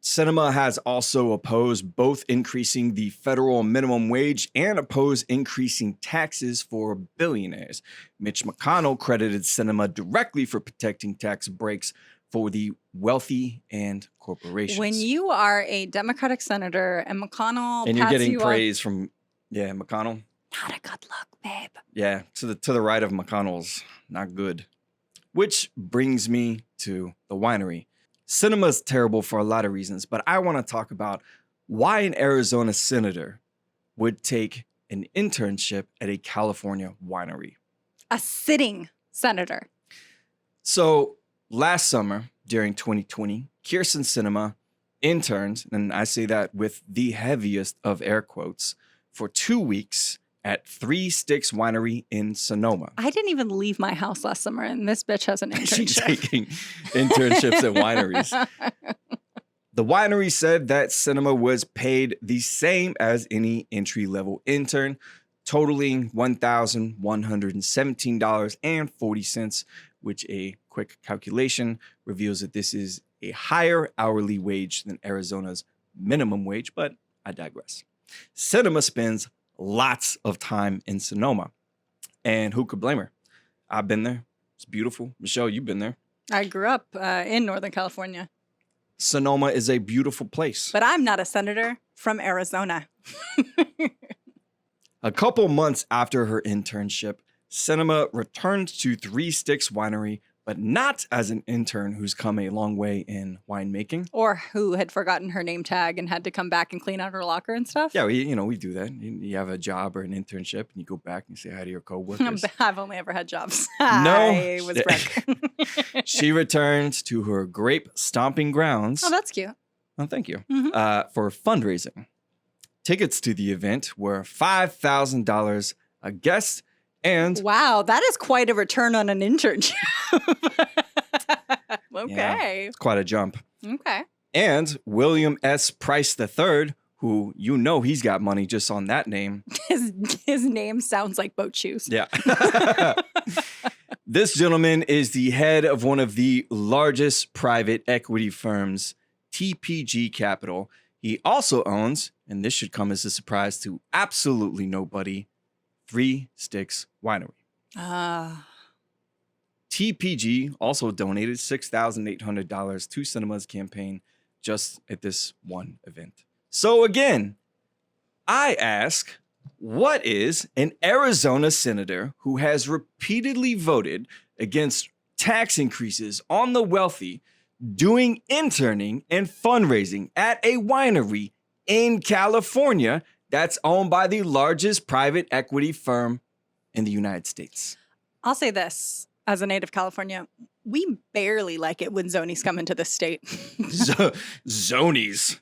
Sinema has also opposed both increasing the federal minimum wage and opposed increasing taxes for billionaires. Mitch McConnell credited Sinema directly for protecting tax breaks for the wealthy and corporations. When you are a Democratic senator and McConnell and you're getting praise from McConnell. Not a good look, babe. Yeah, to the right of McConnell's, not good. Which brings me to the winery. Cinema's terrible for a lot of reasons, but I want to talk about why an Arizona senator would take an internship at a California winery. A sitting senator. So last summer, during 2020, Kirsten Sinema interned, and I say that with the heaviest of air quotes, for 2 weeks at Three Sticks Winery in Sonoma. I didn't even leave my house last summer, and this bitch has an internship. She's taking internships at wineries. The winery said that Sinema was paid the same as any entry-level intern, totaling $1,117.40, which a quick calculation reveals that this is a higher hourly wage than Arizona's minimum wage, but I digress. Sinema spends lots of time in Sonoma, and who could blame her? I've been there. It's beautiful. Michelle, you've been there. I grew up in Northern California. Sonoma is a beautiful place. But I'm not a senator from Arizona. A couple months after her internship, Sinema returned to Three Sticks Winery, but not as an intern who's come a long way in winemaking. Or who had forgotten her name tag and had to come back and clean out her locker and stuff. Yeah, we do that. You have a job or an internship, and you go back and you say hi to your coworkers. I've only ever had jobs. No. I was Brooke. She returned to her grape stomping grounds. Oh, that's cute. Oh, thank you. Mm-hmm. For fundraising. Tickets to the event were $5,000 a guest, and wow, that is quite a return on an internship. Okay. It's quite a jump. Okay. And William S. Price III, who he's got money just on that name. His name sounds like boat shoes. Yeah. This gentleman is the head of one of the largest private equity firms, TPG Capital. He also owns, and this should come as a surprise to absolutely nobody, Three Sticks Winery. TPG also donated $6,800 to Sinema's campaign just at this one event. So again, I ask, what is an Arizona senator who has repeatedly voted against tax increases on the wealthy doing interning and fundraising at a winery in California that's owned by the largest private equity firm in the United States? I'll say this, as a native California, we barely like it when zonies come into the state. Zonies.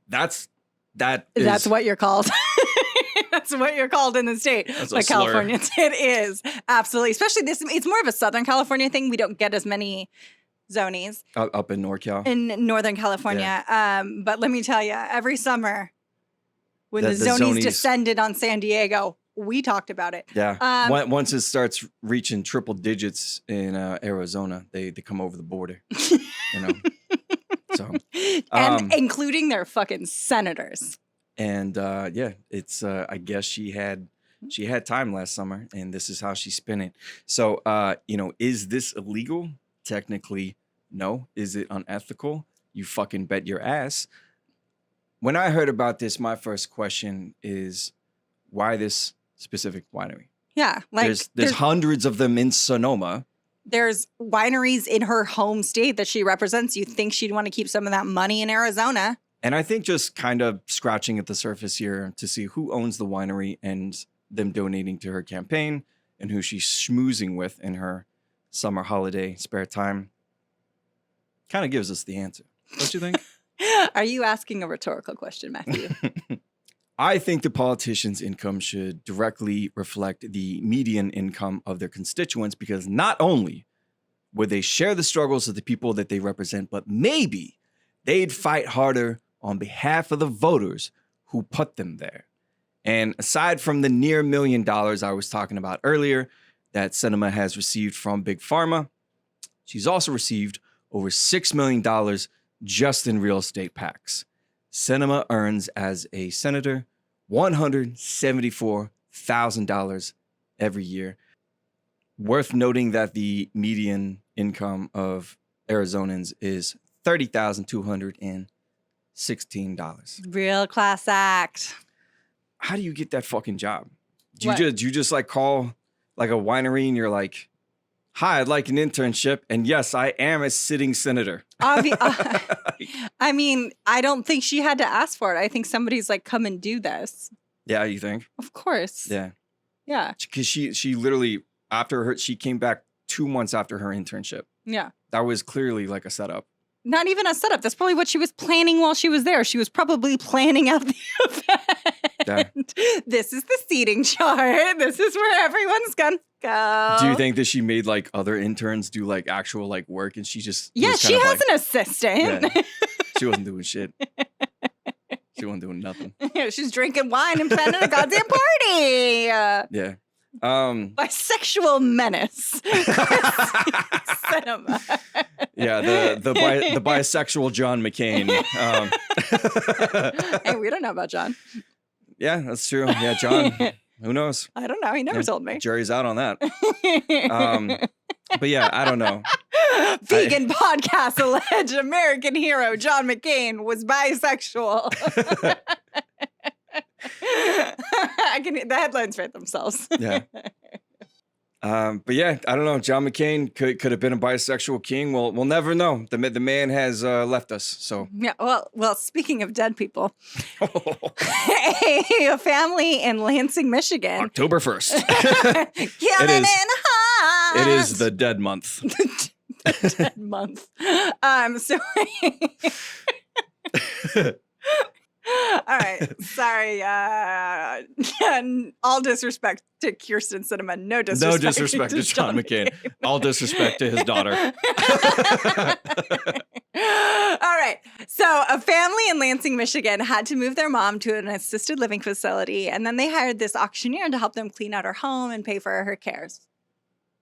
That's what you're called. That's what you're called in the state. That's by Californians. It is. Absolutely. Especially this, it's more of a Southern California thing. We don't get as many zonies. Up in NorCal. In Northern California. Yeah. But let me tell you, every summer when the zonies descended on San Diego, we talked about it. Yeah. Once it starts reaching triple digits in Arizona, they come over the border. So, and including their fucking senators. And it's I guess she had time last summer, and this is how she spent it. So is this illegal? Technically, no. Is it unethical? You fucking bet your ass. When I heard about this, my first question is, why this specific winery? Yeah, like there's hundreds of them in Sonoma. There's wineries in her home state that she represents. You think she'd want to keep some of that money in Arizona? And I think just kind of scratching at the surface here to see who owns the winery and them donating to her campaign and who she's schmoozing with in her summer holiday spare time kind of gives us the answer. Don't you think? Are you asking a rhetorical question, Matthew? I think the politicians' income should directly reflect the median income of their constituents, because not only would they share the struggles of the people that they represent, but maybe they'd fight harder on behalf of the voters who put them there. And aside from the near $1 million I was talking about earlier that Sinema has received from Big Pharma, she's also received over $6 million just in real estate PACs. Sinema earns as a senator $174,000 every year. Worth noting that the median income of Arizonans is $30,216. Real class act. How do you get that fucking job? Do you just like call like a winery and you're like, hi, I'd like an internship. And yes, I am a sitting senator. I mean, I don't think she had to ask for it. I think somebody's like, come and do this. Yeah, you think? Of course. Yeah. Yeah. Because she literally, she came back 2 months after her internship. Yeah. That was clearly like a setup. Not even a setup. That's probably what she was planning while she was there. She was probably planning out the event. Yeah. This is the seating chart. This is where everyone's gonna go. Do you think that she made like other interns do like actual like work and she just she has an assistant. Yeah, she wasn't doing shit. She wasn't doing nothing. She's drinking wine and planning a goddamn party. Yeah. Bisexual menace. Cinema. Yeah, the bisexual John McCain. Hey, we don't know about John. Yeah, that's true. Yeah, John. Who knows? I don't know. He never told me. Jury's out on that. But yeah, I don't know. Vegan podcast alleged American hero John McCain was bisexual. The headlines write themselves. Yeah. But yeah, I don't know. John McCain could have been a bisexual king. We'll never know. The man has left us. So yeah. Well. Speaking of dead people, a family in Lansing, Michigan, October 1st. Killing in heart. It is the dead month. The dead month. All right. Sorry. All disrespect to Kirsten Sinema. No disrespect to John McCain. All disrespect to his daughter. All right. So a family in Lansing, Michigan had to move their mom to an assisted living facility. And then they hired this auctioneer to help them clean out her home and pay for her cares.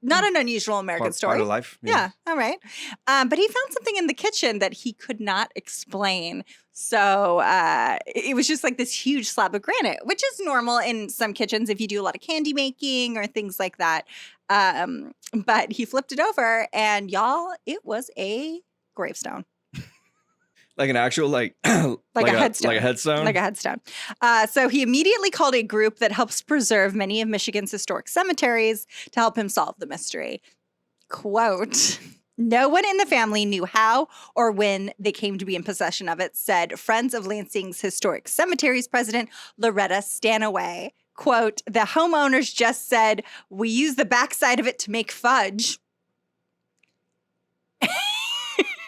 Not an unusual American story. Part of life. Yeah. All right. But he found something in the kitchen that he could not explain. So it was just like this huge slab of granite, which is normal in some kitchens if you do a lot of candy making or things like that. But he flipped it over and y'all, it was a gravestone. Like an actual like a headstone. Like a headstone? Like a headstone. So he immediately called a group that helps preserve many of Michigan's historic cemeteries to help him solve the mystery. Quote, no one in the family knew how or when they came to be in possession of it, said Friends of Lansing's Historic Cemeteries president, Loretta Stanaway. Quote, the homeowners just said, we use the backside of it to make fudge.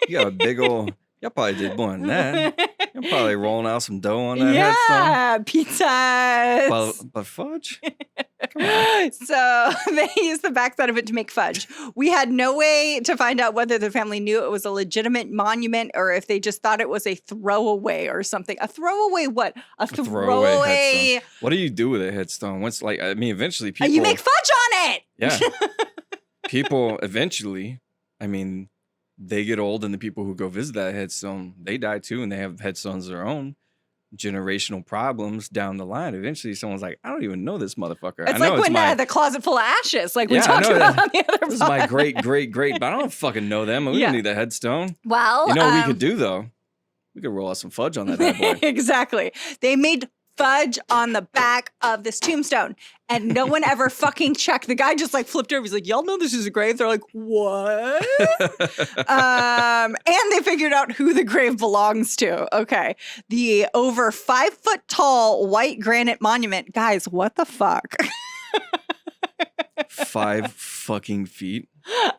You got a big old... Y'all probably did more than that. You're probably rolling out some dough on that headstone. Yeah, pizzas. But fudge? So they used the backside of it to make fudge. We had no way to find out whether the family knew it was a legitimate monument or if they just thought it was a throwaway or something. A throwaway what? A throwaway headstone. What do you do with a headstone? What's like, I mean, eventually people... You make fudge on it! Yeah. People eventually, I mean... They get old, and the people who go visit that headstone, they die too, and they have headstones of their own. Generational problems down the line. Eventually, someone's like, I don't even know this motherfucker. It's like when the closet full of ashes, like we talked about on the other This is my great, but I don't fucking know them. We don't need the headstone. Well, you know what we could do, though? We could roll out some fudge on that bad boy. Exactly. They made fudge on the back of this tombstone. And no one ever fucking checked. The guy just like flipped over. He's like, y'all know this is a grave? They're like, what? And they figured out who the grave belongs to. Okay. The over 5 foot tall white granite monument. Guys, what the fuck? 5 fucking feet.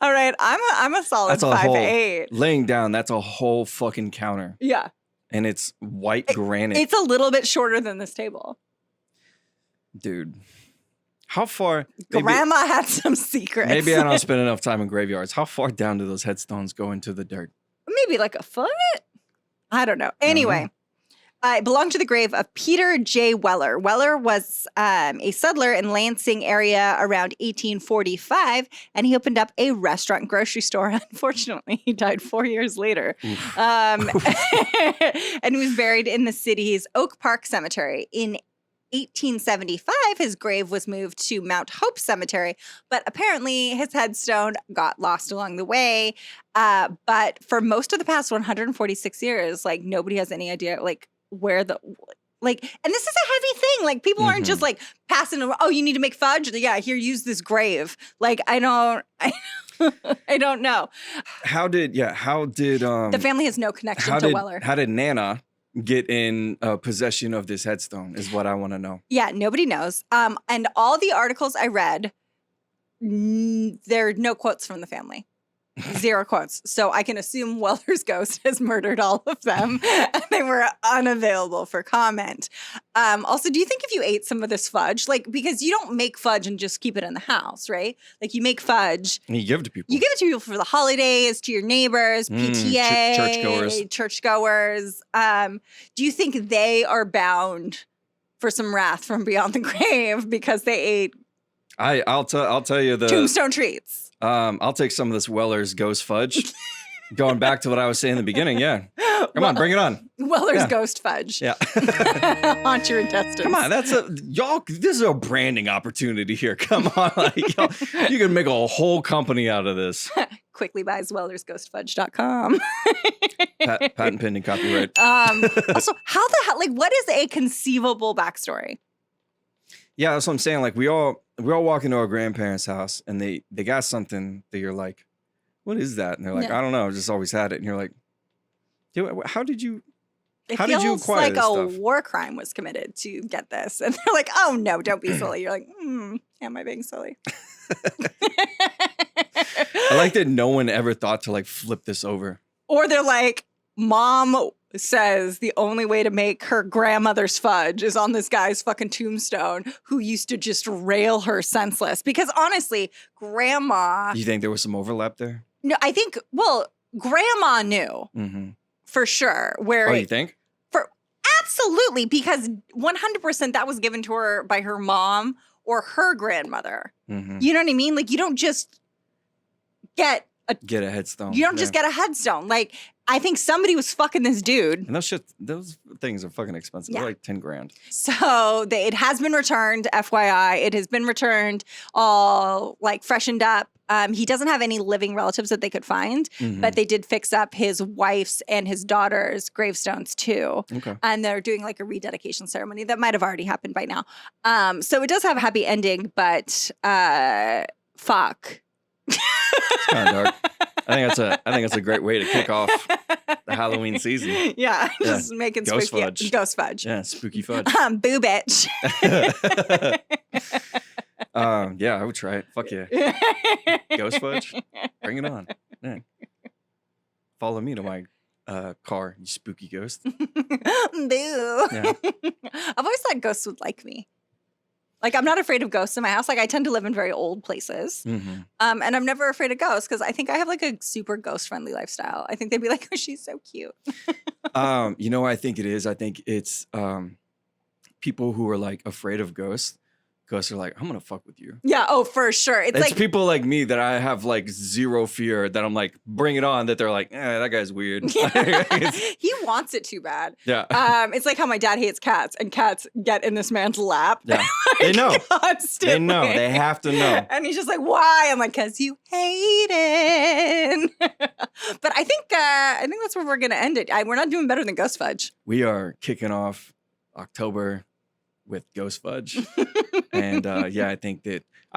All right. I'm a solid 5'8". Laying down, that's a whole fucking counter. Yeah. And it's white granite. It's a little bit shorter than this table. Dude. How far? Grandma had some secrets. Maybe I don't spend enough time in graveyards. How far down do those headstones go into the dirt? Maybe like a foot? I don't know. Anyway, it belonged to the grave of Peter J. Weller. Weller was a settler in Lansing area around 1845, and he opened up a restaurant and grocery store. Unfortunately, he died 4 years later. And he was buried in the city's Oak Park Cemetery. In 1875, his grave was moved to Mount Hope Cemetery, but apparently his headstone got lost along the way. But for most of the past 146 years, like nobody has any idea like where Like, and this is a heavy thing. Like, people aren't just like passing around, oh, you need to make fudge? Yeah, here, use this grave. Like, I don't know. How did The family has no connection to Weller. How did Nana get in possession of this headstone is what I want to know. Yeah, nobody knows. And all the articles I read, there are no quotes from the family. 0 quotes. So I can assume Weller's ghost has murdered all of them and they were unavailable for comment. Also, do you think if you ate some of this fudge, like, because you don't make fudge and just keep it in the house, right? Like, you make fudge. And you give it to people. You give it to people for the holidays, to your neighbors, PTA, churchgoers. Do you think they are bound for some wrath from beyond the grave because they ate I'll tell you the Tombstone treats? I'll take some of this Weller's ghost fudge. Going back to what I was saying in the beginning, yeah. Come on, bring it on. Weller's ghost fudge. Yeah. Haunt your intestines. Come on, y'all. This is a branding opportunity here. Come on, like, y'all, you can make a whole company out of this. Quickly buys wellersghostfudge.com. Patent pending, copyright. Also, how the hell? Like, what is a conceivable backstory? Yeah, that's what I'm saying. Like, we all walk into our grandparents' house and they got something that you're like, what is that? And they're like, I don't know, I just always had it. And you're like, how did you acquire this stuff? It feels like a war crime was committed to get this. And they're like, oh no, don't be silly. You're like, am I being silly? I like that no one ever thought to like flip this over. Or they're like, Mom says the only way to make her grandmother's fudge is on this guy's fucking tombstone who used to just rail her senseless. Because honestly, Grandma... You think there was some overlap there? No, I think, Grandma knew for sure. Oh, you think? Absolutely, because 100% that was given to her by her mom or her grandmother. You know what I mean? Like, you don't just get a headstone. You don't just get a headstone. Like, I think somebody was fucking this dude. And those things are fucking expensive. Yeah. They're like 10 grand. So it has been returned, FYI. It has been returned, all like freshened up. He doesn't have any living relatives that they could find, but they did fix up his wife's and his daughter's gravestones too. Okay. And they're doing like a rededication ceremony that might have already happened by now. So it does have a happy ending, but fuck. It's kind of dark. I think that's a great way to kick off the Halloween season. Yeah, just making ghost spooky fudge. Ghost fudge. Yeah, spooky fudge. Boo bitch. Yeah, I would try it. Fuck yeah. Ghost fudge. Bring it on. Yeah. Follow me to my car, you spooky ghost. Boo. Yeah. I've always thought ghosts would like me. Like, I'm not afraid of ghosts in my house. Like, I tend to live in very old places. And I'm never afraid of ghosts because I think I have like a super ghost-friendly lifestyle. I think they'd be like, oh, she's so cute. You know what I think it is? I think it's people who are like afraid of ghosts. Ghosts are like, I'm going to fuck with you. Yeah, oh, for sure. It's like people like me that I have like zero fear that I'm like, bring it on, that they're like, that guy's weird. He wants it too bad. Yeah. It's like how my dad hates cats and cats get in this man's lap. Yeah. They know. Constantly. They know. They have to know. And he's just like, why? I'm like, because you hate it. But I think that's where we're going to end it. We're not doing better than Ghost Fudge. We are kicking off October with Ghost Fudge. And I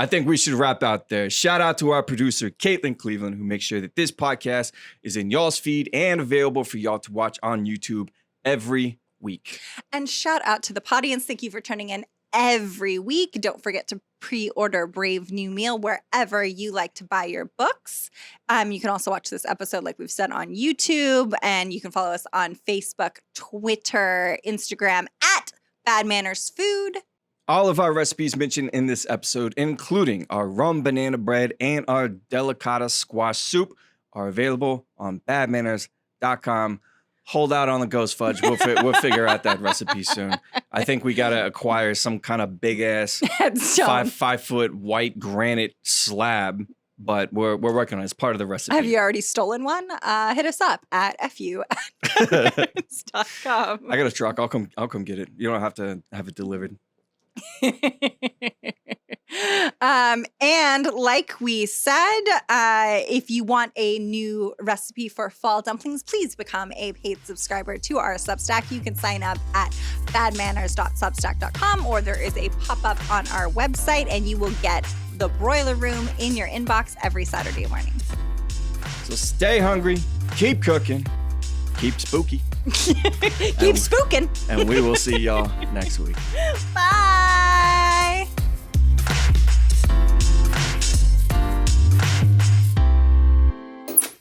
think we should wrap out there. Shout out to our producer, Caitlin Cleveland, who makes sure that this podcast is in y'all's feed and available for y'all to watch on YouTube every week. And shout out to the audience. Thank you for tuning in every week. Don't forget to pre-order Brave New Meal wherever you like to buy your books. You can also watch this episode, like we've said, on YouTube, and you can follow us on Facebook, Twitter, Instagram at Bad Manners Food. All of our recipes mentioned in this episode, including our rum banana bread and our Delicata squash soup, are available on badmanners.com. Hold out on the ghost fudge. We'll figure out that recipe soon. I think we gotta acquire some kind of big ass 5-foot white granite slab, but we're working on it. It's part of the recipe. Have you already stolen one? Hit us up at fu@badmanners.com. I got a truck. I'll come get it. You don't have to have it delivered. And like we said, if you want a new recipe for fall dumplings, please become a paid subscriber to our Substack. You can sign up at badmanners.substack.com, or there is a pop-up on our website, and you will get the broiler room in your inbox every Saturday morning. So stay hungry, keep cooking, keep spooky. Keep spooking. And we will see y'all next week.